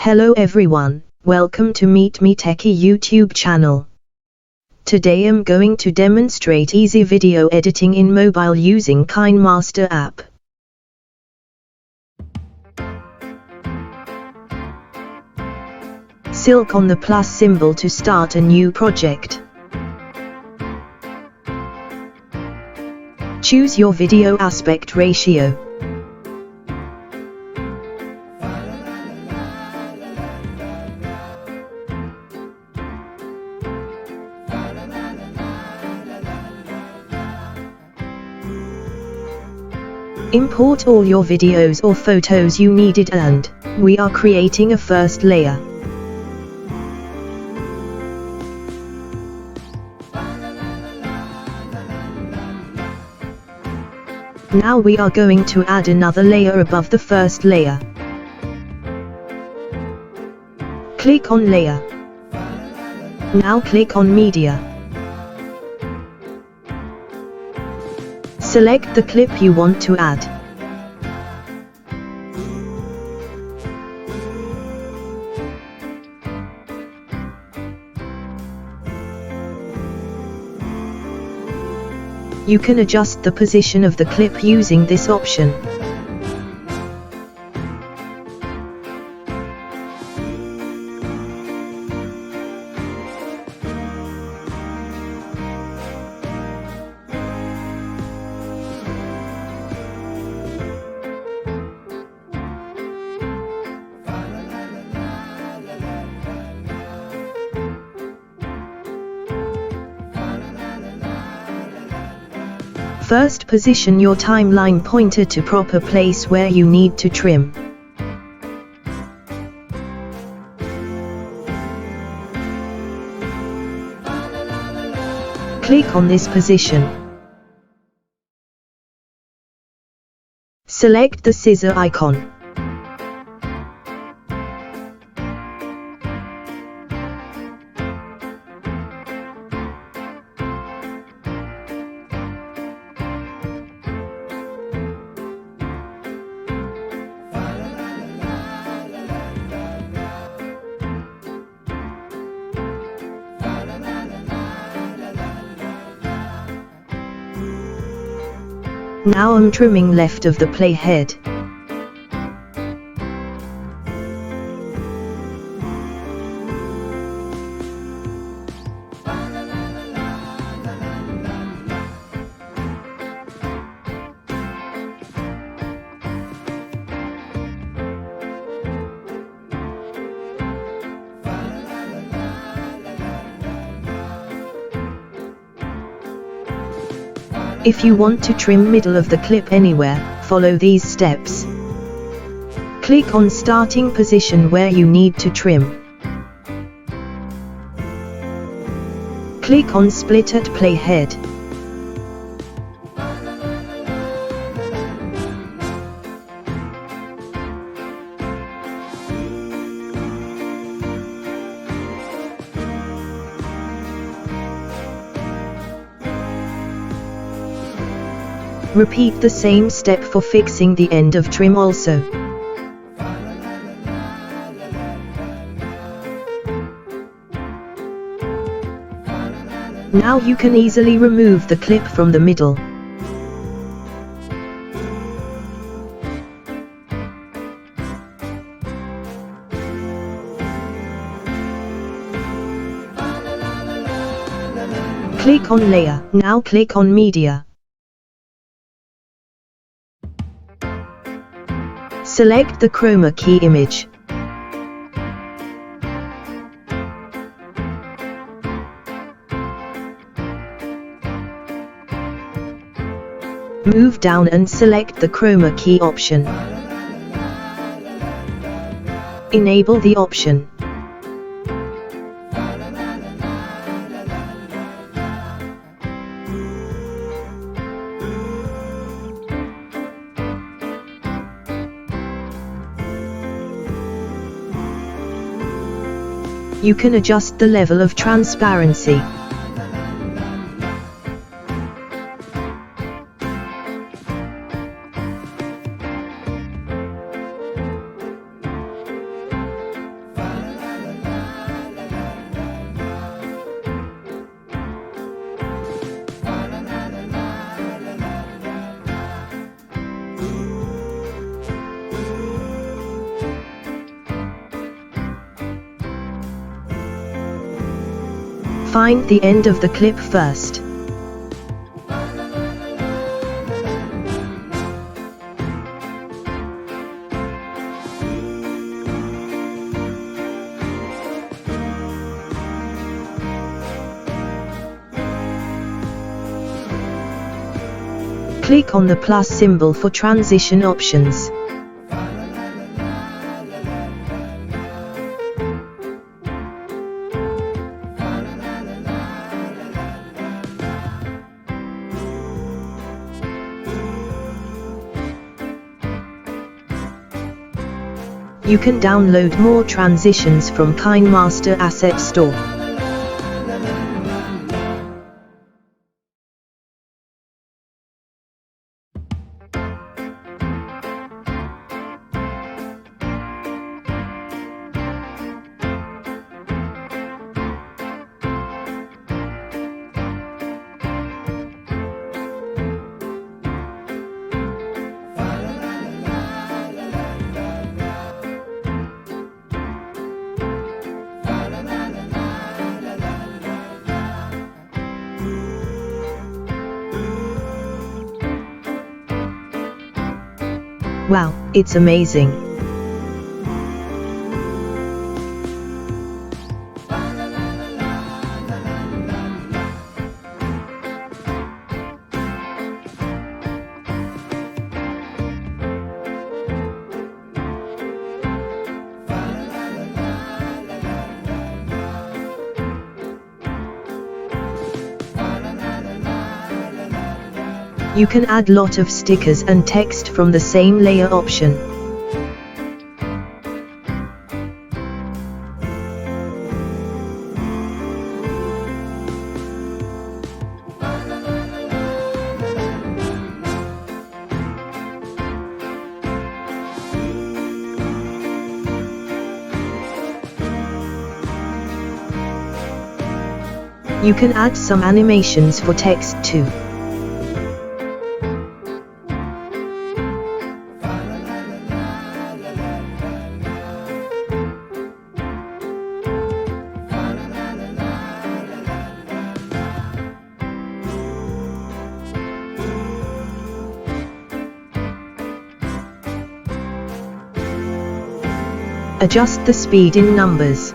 Hello everyone, welcome to Meet Me Techie YouTube channel. Today I'm going to demonstrate easy video editing in mobile using Kinemaster app. Click on the plus symbol to start a new project. Choose your video aspect ratio. Import all your videos or photos you needed and we are creating a first layer. Now we are going to add another layer above the first layer. Click on Layer. Now click on Media. Select the clip you want to add. You can adjust the position of the clip using this option. First, position your timeline pointer to proper place where you need to trim. Click on this position. Select the scissor icon. Now I'm trimming left of the playhead. If you want to trim middle of the clip anywhere, follow these steps. Click on starting position where you need to trim. Click on split at playhead. Repeat the same step for fixing the end of trim also. Now you can easily remove the clip from the middle. Click on Layer. Now click on Media. Select the chroma key image. Move down and select the chroma key option. Enable the option. You can adjust the level of transparency. Find the end of the clip first. Click on the plus symbol for transition options. You can download more transitions from Kinemaster Asset Store. Wow, it's amazing! You can add lot of stickers and text from the same layer option. You can add some animations for text too. Adjust the speed in numbers.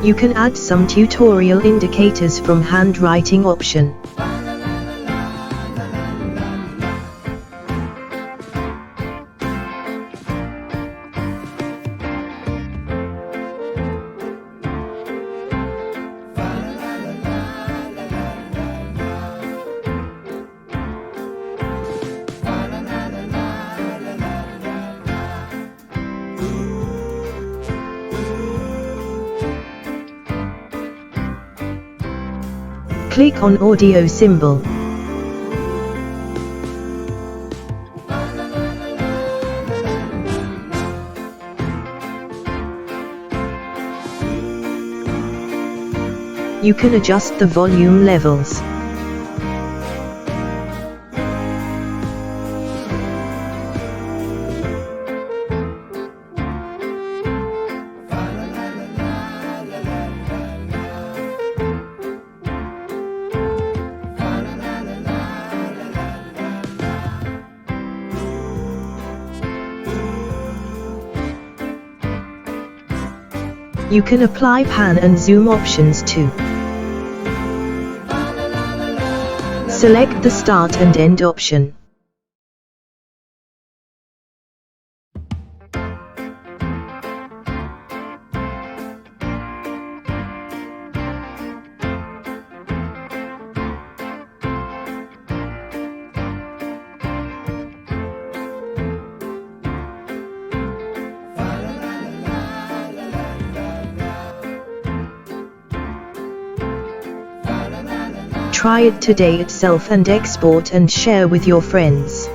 You can add some tutorial indicators from handwriting option. Click on audio symbol. You can adjust the volume levels. You can apply pan and zoom options too. Select the start and end option. Try it today itself and export and share with your friends.